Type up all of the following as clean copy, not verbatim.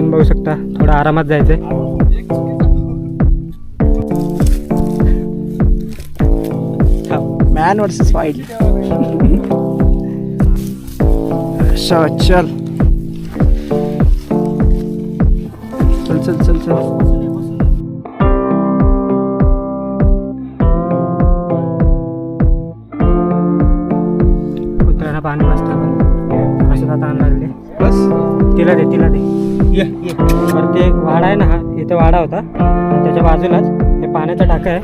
आपण बघू शकता थोडा आरामात जायचंय. Man versus wild. चल चल चल चल चल चल. कुत्र्याला पाणी वाजता पण असं आता आणून लागले. बस तिला दे ये ये. वरती एक वाडा आहे ना, हा इथे वाडा होता आणि त्याच्या बाजूलाच हे पाण्याचा टाका आहे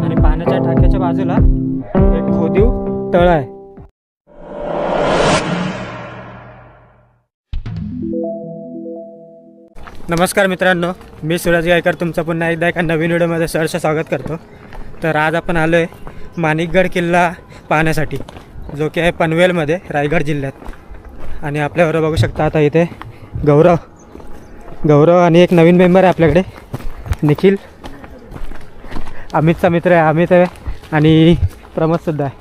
आणि पाण्याच्या टाक्याच्या बाजूला एक खोदीव तळ आहे. नमस्कार मित्रांनो, मी सूरज गायकर तुमचं पुन्हा एकदा एका नवीन व्हिडिओमध्ये सहर्ष स्वागत करतो. तर आज आपण आलो आहे माणिकगड किल्ला पाहण्यासाठी, जो की आहे पनवेलमध्ये रायगड जिल्ह्यात. आणि आपल्याबरोबर बघू शकता आता इथे गौरव आणि एक नवीन मेंबर आहे आपल्याकडे, निखिल. अमितचा मित्र आहे अमित आहे आणि प्रमोदसुद्धा आहे.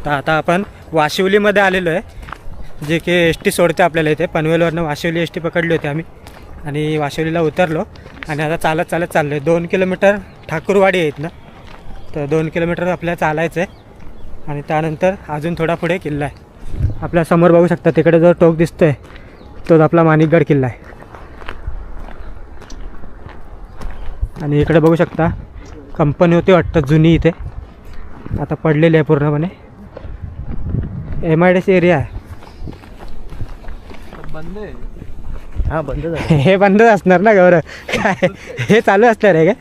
तर आता आपण वाशिवलीमध्ये आलेलो आहे, जे की एस टी सोडते आपल्याला इथे. पनवेलवरनं वाशिवली एस टी पकडली होती आम्ही आणि वाशिवलीला उतरलो आणि आता चालत चाललो आहे. 2 किलोमीटर ठाकूरवाडी आहेत ना, तर 2 किलोमीटर आपल्याला चालायचं आहे आणि त्यानंतर अजून थोडा पुढे किल्ला आहे. आपल्या समोर बघू शकता तिकडे जो टोक दिसतो आहे तोच आपला माणिकगड किल्ला आहे. आणि इकडे बघू शकता कंपनी होती वाटतं जुनी, इथे आता पडलेली आहे पूर्णपणे. MIDC एरिया आहे. बंद आहे. हां बंद झालं. हे बंदच असणार ना गौरव, काय हे चालू असणार आहे काय?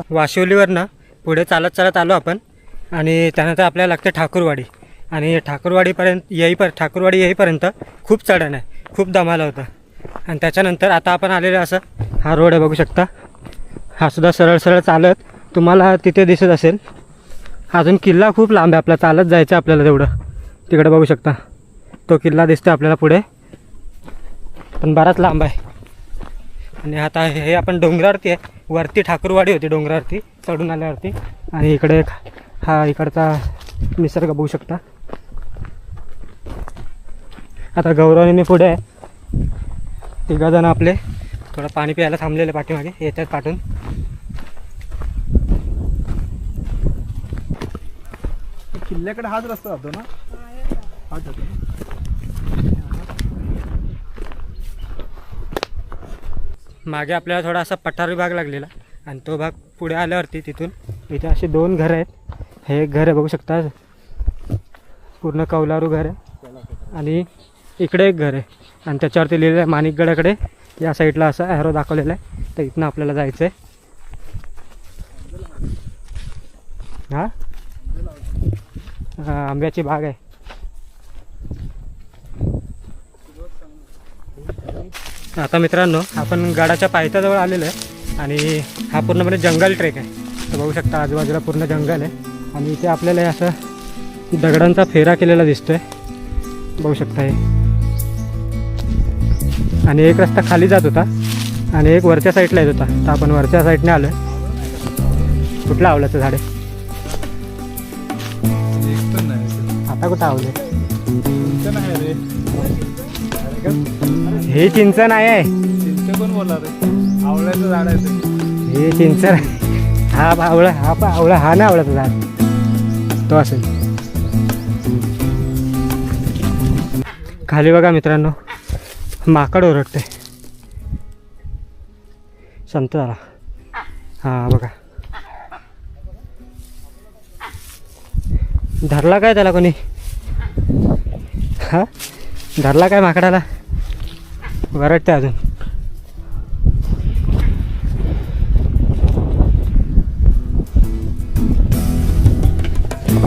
वाशिवलीवरनं पुढे चालत आलो आपण आणि त्यानंतर आपल्याला लागते ठाकूरवाडी. आणि ठाकूरवाडी येईपर्यंत खूप चढण आहे, खूप दमाला होतं. आणि त्याच्यानंतर आता आपण आलेलं असं हा रोड आहे बघू शकता. हा सुद्धा सरळ चालत तुम्हाला तिथे दिसत असेल. अजून किल्ला खूप लांब आहे, आपला चालत जायचं आपल्याला तेवढं. तिकडे बघू शकता तो किल्ला दिसतो आपल्याला पुढे, पण बराच लांब आहे. आणि आता हे आपण डोंगरावरती आहे. वरती ठाकूरवाडी होती डोंगरावरती चढून आल्यावरती. आणि इकडे हा इकडचा निसर्ग बघू शकता. आता गौरव मी पुढे आहे. 3 जण आपले थोडं पाणी प्यायला थांबलेले पाठीमागे येतात पाठून. किल्ल्याकडे हाच रस्ता जातो ना, हाच जातो ना. मागे आपल्याला थोडा असा पठारी भाग लागलेला आणि तो भाग पुढे आल्यावरती तिथून इथे असे 2 घरं आहेत. हे एक घर आहे बघू शकता, पूर्ण कौलारू घर आहे. आणि इकडे एक घर आहे आणि त्याच्यावरती लिहिलेलं आहे माणिकगडाकडे. या साईडला असा ॲरो दाखवलेला आहे. तर इथनं आपल्याला जायचं आहे. हां आंब्याची बाग आहे. आता मित्रांनो आपण गडाच्या पायथ्याजवळ आलेलो आहे आणि हा पूर्णपणे जंगल ट्रेक आहे. तर बघू शकता आजूबाजूला पूर्ण जंगल आहे आणि इथे आपल्याला असं दगडांचा फेरा केलेला दिसतोय बघू शकता हे. आणि एक रस्ता खाली जात होता आणि एक वरच्या साईडला येत होता. तर आपण वरच्या साईडने आलो आहे. कुठलं आवल्याचं झाड आहे आता? कुठं आवले? हे चिंच नाही आहे. चिंच कोण बोलणार आहे? आवळ्याचं झाड आहे ते. हे चिंच नाही, हा आवळा. हा ना आवळ्याचं झाड तो असेल. खाली बघा मित्रांनो माकड ओरडते. शांत झाला. हां बघा धरला काय त्याला कोणी? हां धरला काय माकडाला? वरडते अजून.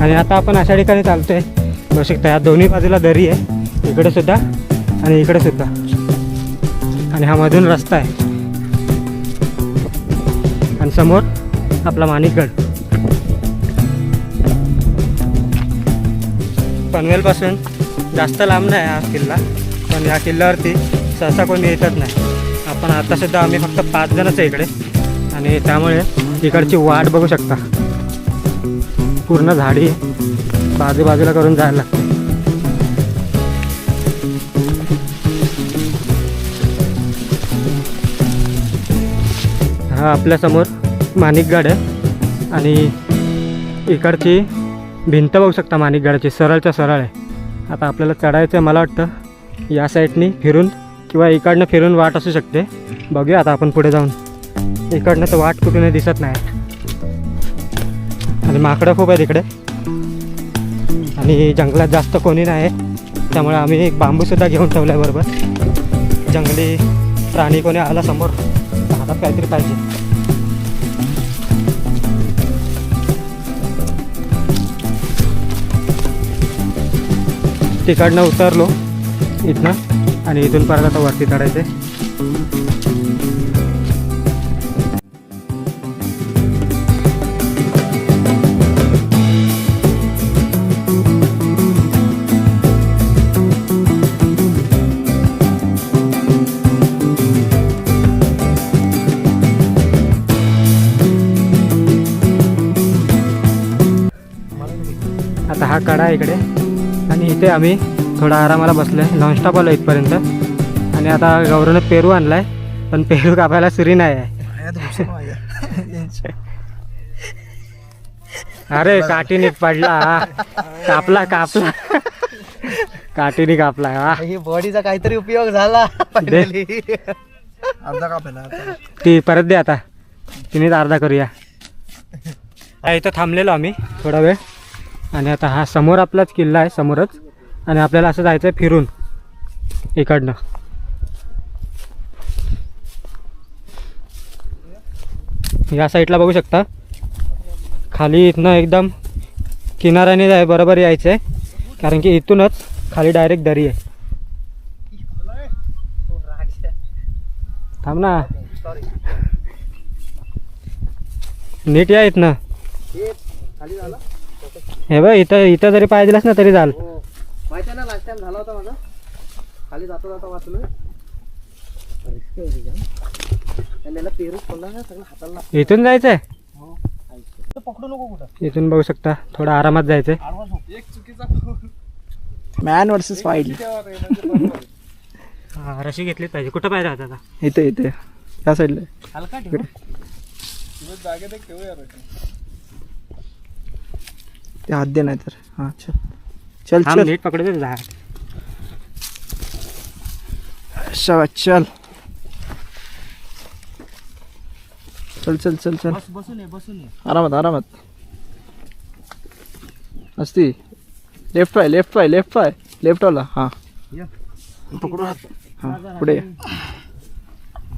आणि आता आपण अशा ठिकाणी चालतोय बघू शकता. या दोन्ही बाजूला दरी आहे, इकडे सुद्धा आणि इकडे सुद्धा. आणि हा मधून रस्ता आहे आणि समोर आपला माणिकगड. पनवेलपासून जास्त लांब नाही हा किल्ला, पण या किल्ल्यावरती सहसा कोणी येतच नाही. आपण आतासुद्धा आम्ही फक्त 5 जणच आहे इकडे आणि त्यामुळे इकडची वाट बघू शकता. पूर्ण झाडी बाजूबाजूला करून जायला लागते. हा आपल्यासमोर माणिकगड आहे आणि इकडची भिंत बघू शकता माणिकगडाची सरळच्या सरळ आहे. आता आपल्याला चढायचं आहे. मला वाटतं या साईडनी फिरून किंवा इकडनं फिरून वाट असू शकते. बघूया आता आपण पुढे जाऊन. इकडनं तर वाट कुठूनही दिसत नाही आणि माकडं खूप आहे तिकडे आणि जंगलात जास्त कोणी नाही आहे, त्यामुळे आम्ही एक बांबूसुद्धा घेऊन ठेवला आहे बरोबर. जंगली प्राणी कोणी आला समोर हातात काहीतरी पाहिजे. तिकडनं उतरलो इथनं आणि इथून परत आता वरती चढायचं आहे. आता हा कडा आहे इकडे आणि इथे आम्ही थोडा आरामाला बसलो आहे. नॉनस्टॉप आलो इथपर्यंत आणि आता गौरवनं पेरू आणला आहे, पण पेरू कापायला सुरी नाही आहे. अरे काठीने पडला, कापला कापला काठीने कापला. हा बॉडीचा काहीतरी उपयोग झाला. अर्धा कापेला ती परत दे आता, तिनेच अर्धा करूया. इथं थांबलेलो आम्ही थोडा वेळ आणि आता हा समोर आपलाच किल्ला आहे समोरच आणि आपल्याला असं जायचं आहे फिरून इकडनं. या साईडला बघू शकता खाली इथनं एकदम किनाऱ्याने जाय बरोबर यायचं आहे, कारण की इथूनच खाली डायरेक्ट दरी आहे. थांब ना, नीट या इथनं. हे बघ इथं इथं जरी पाय दिलास ना तरी चाल. माहिती आहे ना लास्ट टाइम झाला होता माझा, खाली जाता जाता वाचलोय. पेरू पडला ना सगळं हाताला. इथून जायचंय, पकडू नको कुठं. इथून बघू शकता थोडा आरामात जायचंय. एक चुकीचा मॅन वर्सेस फाईट. हा रशी घेतलीच पाहिजे. कुठं पाहिजे आता? इथे इथे या साईडला हलका ठेव. जागेत एक ठेवूया ते हात दे नाही तर. हा चल चल हा चल नीट पकडतो झाड. शाबास चल चल चल चल चल. बसून ये बसून ये. आरामात आरामात असती. लेफ्ट पाय लेफ्ट पाय लेफ्ट पाय लेफ्ट वाला. हा पकडू हात. हा पुढे ये.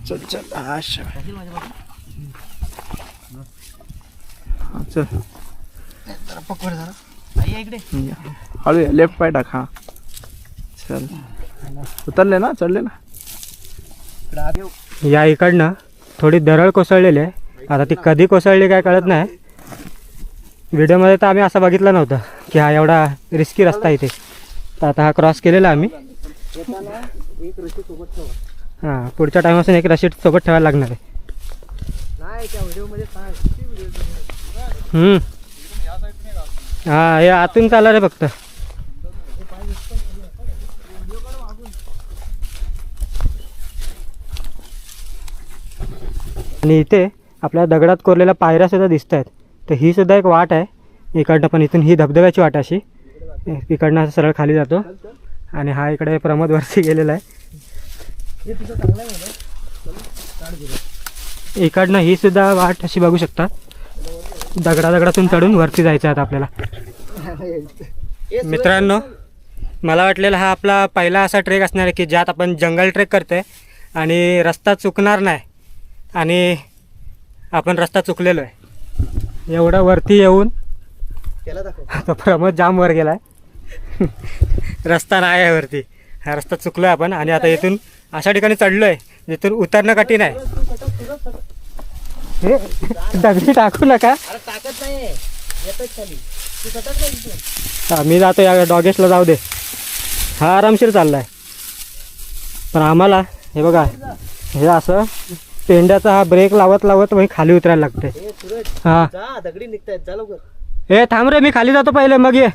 चल चल. हा हा चल पकड जरा. आई इकडे. हळू ये. लेफ्ट पाय टाक. हा चल. उतरले ना चढले ना. या इकडनं थोडी दरड कोसळलेली आहे. आता ती कधी कोसळली काय कळत नाही. व्हिडिओमध्ये तर आम्ही असं बघितलं नव्हतं की हा एवढा रिस्की रस्ता इथे. तर आता हा क्रॉस केलेला आम्ही. एक रशी सोबत ठेवा. हां पुढच्या टायमापासून एक रशीद सोबत ठेवायला लागणार आहे. नाही त्या व्हिडिओमध्ये सांग. हां हे आतून चालणार आहे फक्त. आणि इथे आपल्या दगडात कोरलेल्या पायऱ्या सुद्धा दिसत आहेत. तर ही सुद्धा एक वाट आहे इकडनं, पण इथून ही धबधब्याची वाट अशी इकडनं असं सरळ खाली जातो. आणि हा इकडे प्रमोद वरती गेलेला आहे. इकडनं ही सुद्धा वाट अशी बघू शकता. दगडातून चढून वरती जायचं आहे आता आपल्याला. मित्रांनो मला वाटलेला हा आपला पहिला असा ट्रेक असणार आहे की ज्यात आपण जंगल ट्रेक करतोय आणि रस्ता चुकणार नाही. आणि आपण रस्ता चुकलेलो आहे. एवढं वरती येऊन आता प्रमोद जाम वर गेला आहे. रस्ता नाही आहे वरती. हा रस्ता चुकलो आहे आपण. आणि आता इथून अशा ठिकाणी चढलो आहे जिथून उतरणं कठीण आहे. हे दगडी टाकू नका. टाकत नाही येतच खाली. तू सटक नाही. मी जातो या डॉगेशला जाऊ दे. हा आरामशीर चालला आहे. पण आम्हाला हे बघा हे असं पेंड्याचा हा ब्रेक लावत लावत मग खाली उतरायला लागते. हां जा दगडी निघतायत. जा लवकर. हे थांब रे, मी खाली जातो पहिले मग ये.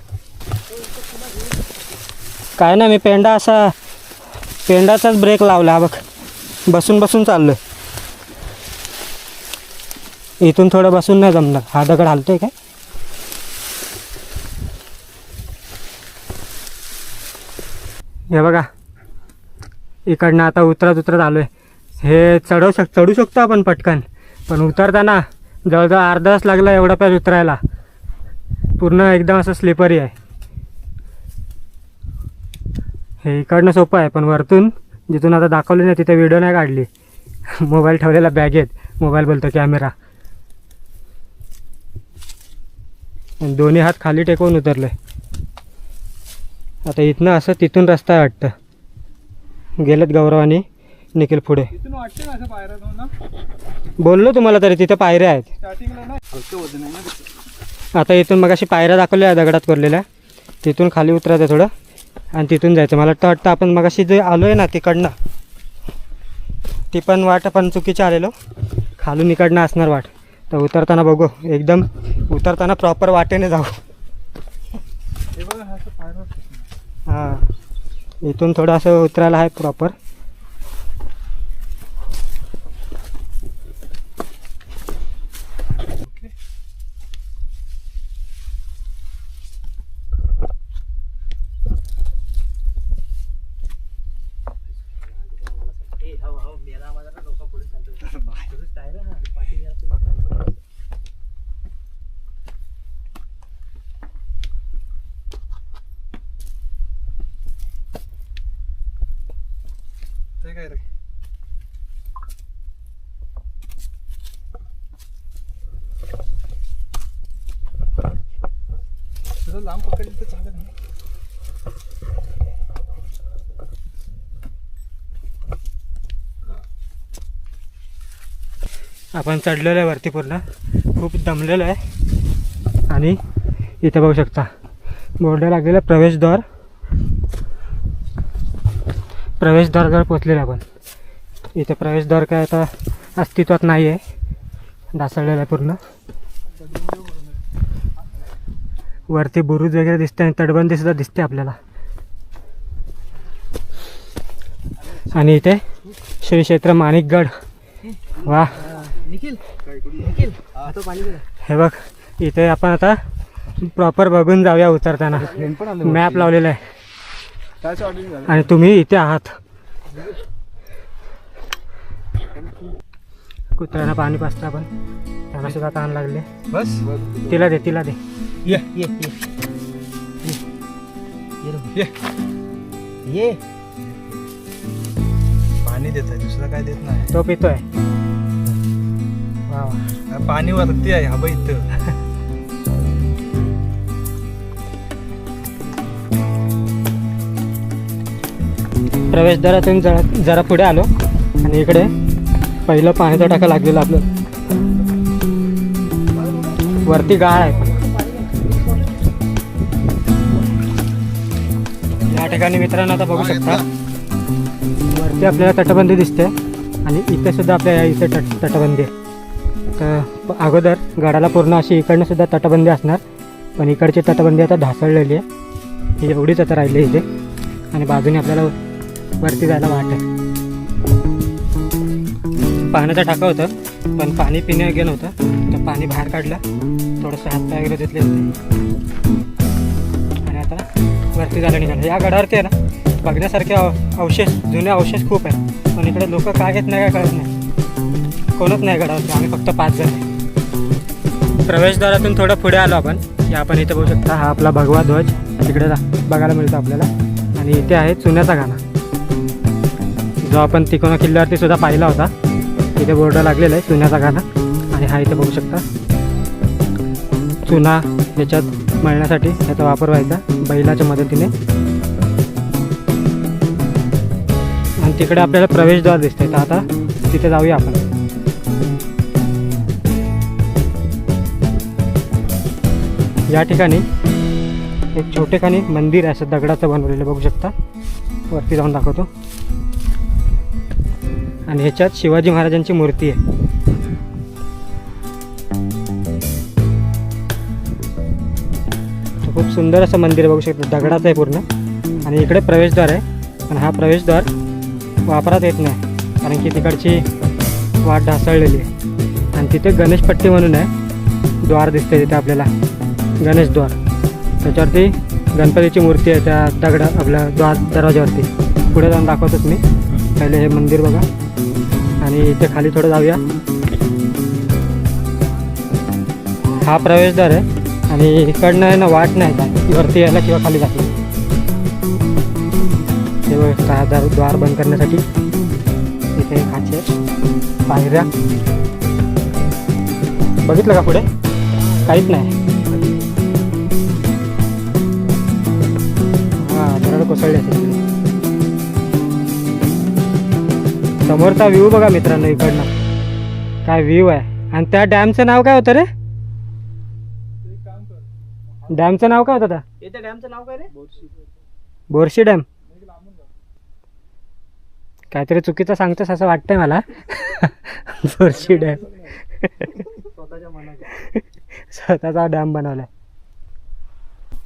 काय ना मी पेंडाचाच ब्रेक लावला बघ. बसून बसून चाललोय. इथून थोडं बसून नाही जमणार. हा दगड हालतोय काय? हे बघा, इकडनं आता उतरत आलो आहे. हे चढू शकतो आपण पटकन, पण उतरताना जवळजवळ अर्धा तास लागला एवढा पॅच उतरायला. पूर्ण एकदम असं स्लिपरी आहे. हे इकडनं सोपं आहे, पण वरतून जिथून आता दाखवली नाही तिथे व्हिडिओ नाही काढली. मोबाईल ठेवलेला बॅगेत, मोबाईल बोलतो कॅमेरा. दोन्ही हात खाली टेकवून उतरले. आता इथनं असं तिथून रस्ता आहे वाटतं. गेलेत गौरव आणि निखिल पुढे. इथून वाटते ना असं पायऱ्या जाऊन ना, बोललो तुम्हाला तरी तिथे पायऱ्या आहेत. स्टार्टिंगला ना हलकं वजन आहे ना त्याचं. आता इथून मग अशी पायऱ्या दाखवल्या आहे दगडात कोरलेल्या, तिथून खाली उतरायचं थोडं आणि तिथून जायचं. मला वाटतं आपण मग अशी जे आलो आहे ना तिकडनं, ती पण वाट आपण चुकीची आलेलो. खालून इकडनं असणार वाट. तर उतरताना बघू, एकदम उतरताना प्रॉपर वाटेने जाऊ. हे बघा हा असं पायऱ्या असतात. हां, इथून थोडं असं उतरायला आहे प्रॉपर. मेरा आवाज ना लोक पुढे चालतो. तसंच आहे ना, पाठी गेला तुम्ही. ते काय रे, तुझं लांब पकडली तर चालेल ना. आपण चढलेलो आहे वरती, पूर्ण खूप दमलेलो आहे. आणि इथे बघू शकता बोर्ड लागलेला प्रवेशद्वार. प्रवेशद्वाराजवळ पोचलेलं आपण. इथे प्रवेशद्वार काय आता अस्तित्वात नाही आहे, ढासळलेलं आहे पूर्ण. वरती बुरुज वगैरे दिसते आणि तटबंदी सुद्धा दिसते आपल्याला. आणि इथे श्री क्षेत्र माणिकगड. वा, निखिल निखिल आता पाणी गेलं. हे बघ, इथे आपण आता प्रॉपर बघून जाऊया उतरताना. मॅप लावलेला आहे काय ऑर्डरिंग झालं. आणि तुम्ही इथे आहात. कुत्र्यांना पाणी पाजता आपण, त्यांना सुद्धा तहान लागले. बस तिला दे, तिला दे. ये ये ये ये ये. ये पाणी देत आहे, दुसरं काय देत नाही. तो पितोय. वा वा. पाणी वरती आहे हा बघ इथं. प्रवेशद्वारातून जरा पुढे आलो आणि इकडे पहिलं पाण्याचा टाका लागलेला आपलं. वरती गाळ आहे. या ठिकाणी मित्रांनो आता बघू शकता, वरती आपल्याला तटबंदी दिसते आणि इथे सुद्धा आपल्या इथे तटबंदी आहे. तर अगोदर गडाला पूर्ण अशी इकडनं सुद्धा तटबंदी असणार, पण इकडची तटबंदी आता ढासळलेली आहे. ही एवढीच आता राहिली इथे. आणि बाजूने आपल्याला वरती जायला वाट आहे. पाण्याचा टाका होतं, पण पाणी पिणे नव्हतं, तर पाणी बाहेर काढलं, थोडंसं हातपाय वगैरे धुतले होते आणि आता वरती जायला निघालं. या गडावरती आहे ना बघण्यासारखे अवशेष, जुने अवशेष खूप आहेत, पण इकडे लोक काय घेत नाही काय कळत नाही. कोणच नाही गडावरती, आम्ही फक्त 5 जण आहे. प्रवेशद्वारातून थोडं पुढे आलो आपण. या आपण इथे बघू शकता, हा आपला भगवा ध्वज तिकडे बघायला मिळतो आपल्याला. आणि इथे आहे चुन्याचा घाणा, जो आपण तिकोना किल्ल्यावरती सुद्धा पाहिला होता. इथे बोर्ड लागलेला आहे चुन्याचा घाणा. आणि हा इथे बघू शकता, चुना याच्यात मळण्यासाठी याचा वापर व्हायचा बैलाच्या मदतीने. आणि तिकडे आपल्याला प्रवेशद्वार दिसतंय, तर आता तिथे जाऊया आपण. या ठिकाणी एक छोटेखानी मंदिर आहे, असं दगडाचं बनवलेलं बघू शकता. वरती जाऊन दाखवतो. आणि ह्याच्यात शिवाजी महाराजांची मूर्ती आहे. खूप सुंदर असं मंदिर बघू शकता, दगडाचं आहे पूर्ण. आणि इकडे प्रवेशद्वार आहे, पण हा प्रवेशद्वार वापरात येत नाही कारण की तिकडची वाट ढासळलेली आहे. आणि तिथे गणेशपट्टी म्हणून आहे, द्वार दिसते तिथे आपल्याला, गणेश द्वार. त्याच्यावरती गणपतीची मूर्ती आहे त्या दगडा आपल्या दरवाज्यावरती. पुढे जाऊन दाखवतोच मी. पहिले हे मंदिर बघा आणि इथे खाली थोडं जाऊया. हा प्रवेशद्वार आहे आणि इकडनं आहे ना वाट नाही का वरती यायला किंवा खाली जाते. हे बघा द्वार बंद करण्यासाठी इथे खाचे पायऱ्या. बघितलं का पुढे काहीच नाही. हां दरड कोसळली असेल. समोरचा व्ह्यू बघा मित्रांनो, इकडनं काय व्ह्यू आहे. आणि त्या डॅमचं नाव काय होतं रे? डॅमचं नाव काय होतं? येत्या डॅमचं नाव काय रे? बोरशी डॅम. काहीतरी चुकीचं सांगतोस असं वाटतंय मला. बोरशी डॅम. स्वतःच्या मनात स्वतःचा डॅम बनवलाय.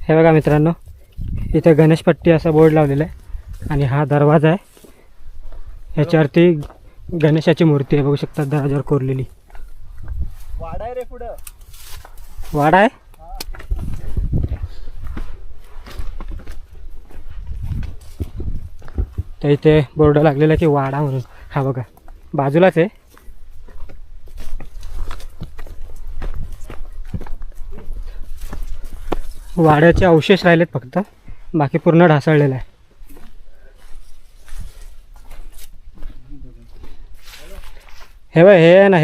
हे बघा मित्रांनो, इथे गणेशपट्टी असा बोर्ड लावलेला आहे आणि हा दरवाजा आहे. ह्याच्यावरती गणेशाची मूर्ती आहे, बघू शकता दरवाजावर कोरलेली. वाडा आहे रे पुढं. वाडा आहे. तर इथे बोर्ड लागलेला आहे की वाडा म्हणून. हा बघा बाजूलाच आहे. वाड्याचे अवशेष राहिलेत फक्त, बाकी पूर्ण ढासळलेलं आहे. हे बघ हे आहे ना,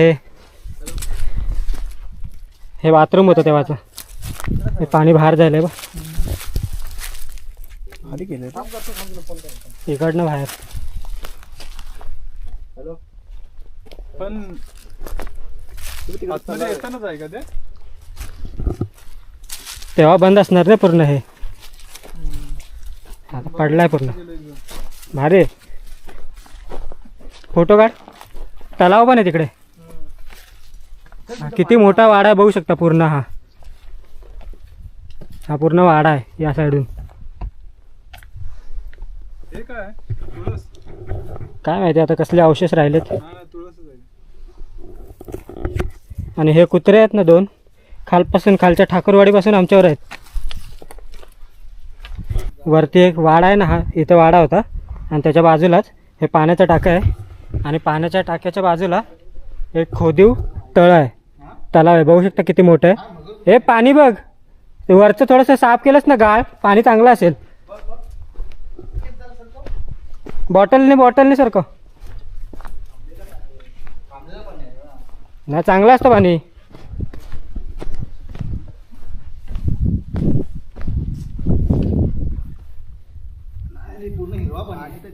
हे बाथरूम होतं तेव्हाचं. हे पाणी बाहेर जायला बघ आधी केलं इकडनं बाहेर. पण आतमध्ये येतानाच आहे का ते? तेव्हा बंद असणार रे पूर्ण. हे आता पडलाय पूर्ण. भारी आहे. फोटो काढ. तलाव पण आहे तिकडे. किती मोठा वाडा आहे बघू शकता पूर्ण. हा पूर्ण वाडा आहे या साईडून. हे काय तुळस? काय माहिती आता कसले अवशेष राहिलेत. तुळसच आहे. आणि हे कुत्रे आहेत ना दोन, खालपासून खालच्या ठाकूरवाडीपासून आमच्यावर आहेत. वरती एक वाडा आहे ना, हा इथं वाडा होता आणि त्याच्या बाजूलाच हे पाण्याचा टाका आहे आणि पाण्याच्या टाक्याच्या बाजूला एक खोदीव तळ आहे, तलाव आहे. बघू शकता किती मोठं आहे. हे पाणी बघ, ते वरचं थोडंसं साफ केलंच ना गाळ, पाणी चांगलं असेल. बॉटलने सारखं ना, चांगलं असतं पाणी.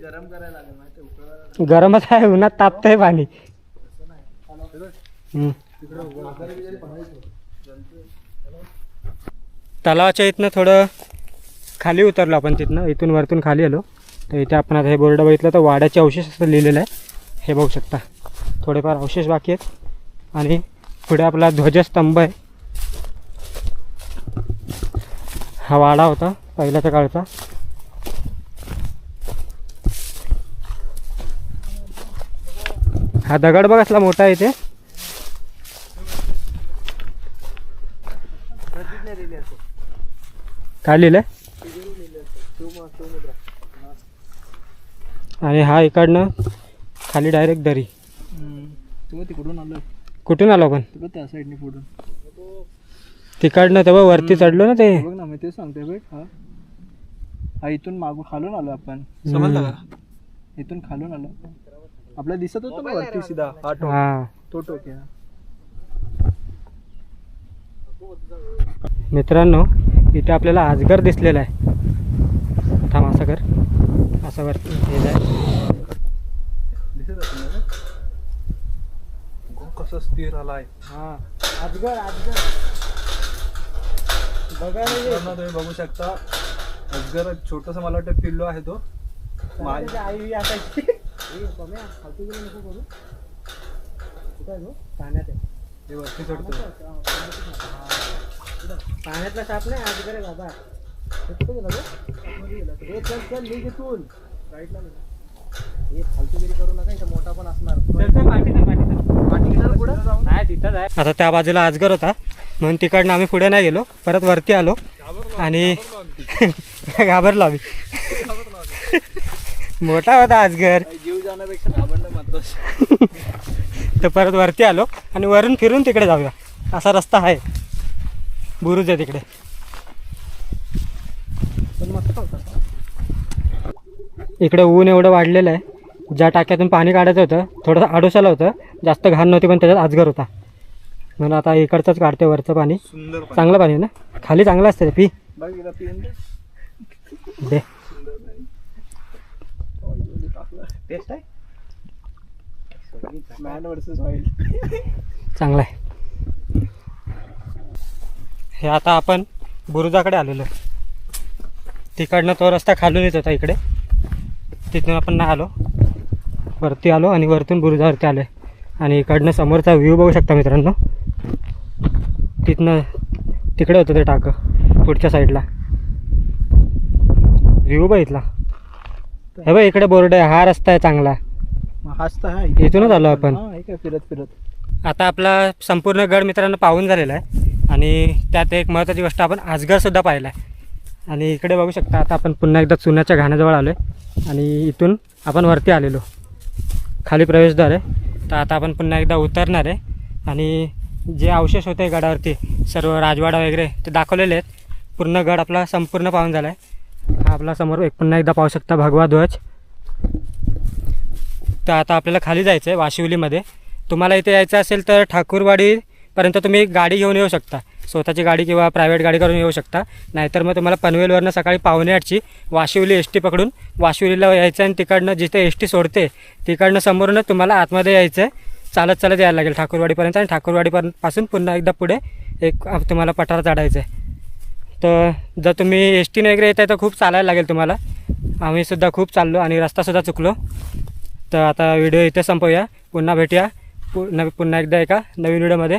गरम करायला लागेल माहिती. गरमच आहे, उन्हात तापतंय पाणी. तलावाच्या इथनं थोडं खाली उतरलो आपण. तिथनं इथून वरतून खाली आलो तर इथे आपण आता हे बोर्ड बघितलं तर वाड्याचे अवशेष असं लिहिलेलं आहे. हे बघू शकता थोडेफार अवशेष बाकी आहेत आणि पुढे आपला ध्वजस्तंभ आहे. हा वाडा होता पहिल्याच्या काळचा. हा दगड बघ असला मोठा आहे. इथे काय लिहिलंय? आणि हा इकडनं खाली डायरेक्ट दरी. तुम्ही तिकडून आलो. कुठून आलो आपण? तुला त्या साईडने पुढून तिकडनं तेव्हा वरती चढलो ना ते. बघ ना, मी तेच सांगतोय बघ. हा इथून मागून खालून आलो आपण. समजलं का? इथून खालून आलो. आपल्याला दिसत होतं ना वरती सीधा. हा तो टोक आहे. मित्रांनो इथे आपल्याला अजगर दिसलेला आहे. थांब असं कर, असं वरती हे जाय. दिसत असेल ना कसं स्थिर आलाय. हा अजगर बघायला तुम्ही बघू शकता. अजगर छोटस मला वाटतं पिल्लो आहे तो. आई असायची. पाण्यात आहे. हे वरती चढतो. पाण्यातला साप नाही, अजगर आहे बाबा. कुठे गेला तो? चल चल मी घेतून राईटला. हे फालतूगिरी करू नका, इथं मोठा पण असणार. पाठीचा नाही तिथंच आहे. आता त्या बाजूला अजगर होता म्हणून तिकडनं आम्ही पुढे नाही गेलो, परत वरती आलो आणि घाबरलो आम्ही. मोठा होता अजगर. जीव जाण्यापेक्षा घाबरणं महत्वाचं. तर परत वरती आलो आणि वरून फिरून तिकडे जाऊया, असा रस्ता आहे बुरुज आहे तिकडे. इकडे ऊन एवढं वाढलेलं आहे, ज्या टाक्यातून पाणी काढायचं होतं थोडंसं आडोशाला होतं, जास्त घाण नव्हती पण त्याच्यात अजगर होता. म्हणून आता इकडचंच काढते वरचं पाणी. चांगलं पाणी आहे ना, खाली चांगलं असतं ते. पी दे. टेस्ट आहे. Man versus wild. चांगलं आहे. हे आता आपण बुरुजाकडे आलेलो. तिकडनं तो रस्ता खालून येत होता इकडे, तिथून आपण नाही आलो, वरती आलो आणि वरतून बुरुजावरती आलो. आणि इकडनं समोरचा व्ह्यू बघू शकता मित्रांनो. तिथनं तिकडे होतं ते टाकं पुढच्या साईडला. व्ह्यू बघितला. हे बघ इकडे बोर्ड आहे, हा रस्ता आहे चांगला. हाच तर आहे. इथूनच आलो आपण. हा, हे काय फिरत फिरत. आता आपला संपूर्ण गड मित्रांनो पाहून झालेला आहे. आणि त्यात एक महत्त्वाची गोष्ट, आपण अजगरसुद्धा पाहिला आहे. आणि इकडे बघू शकता आता आपण पुन्हा एकदा चुन्याच्या घाण्याजवळ आलो आहे आणि इथून आपण वरती आलेलो. खाली प्रवेशद्वार आहे. तर आता आपण पुन्हा एकदा उतरणार आहे आणि जे अवशेष होते गडावरती सर्व राजवाडा वगैरे ते दाखवलेले आहेत. पूर्ण गड आपला संपूर्ण पाहून झाला आहे. हा आपला समोर एक पुन्हा एकदा पाहू शकता भगवा ध्वज. तर आता आपल्याला खाली जायचं आहे वाशिवलीमध्ये. तुम्हाला इथे यायचं असेल तर ठाकूरवाडीपर्यंत तुम्ही गाडी घेऊन येऊ शकता, स्वतःची गाडी किंवा प्रायव्हेट गाडी करून येऊ शकता. नाहीतर मग तुम्हाला पनवेलवरनं सकाळी 5:45 वाशिवली एस टी पकडून वाशिवलीला यायचं आणि तिकडनं जिथे एस टी सोडते तिकडनं समोरूनच तुम्हाला आतमध्ये यायचं आहे. चालत चालत यायला लागेल ठाकूरवाडीपर्यंत. आणि ठाकूरवाडीपासून पुन्हा एकदा पुढे एक तुम्हाला पठार चढायचं आहे. तर जर तुम्ही एस टीने वगैरे येत आहे तर खूप चालायला लागेल तुम्हाला. आम्हीसुद्धा खूप चाललो आणि रस्तासुद्धा चुकलो. तर आता व्हिडिओ इथे संपवूया. पुन्हा भेटूया पुन्हा एकदा एका नवीन व्हिडिओमध्ये.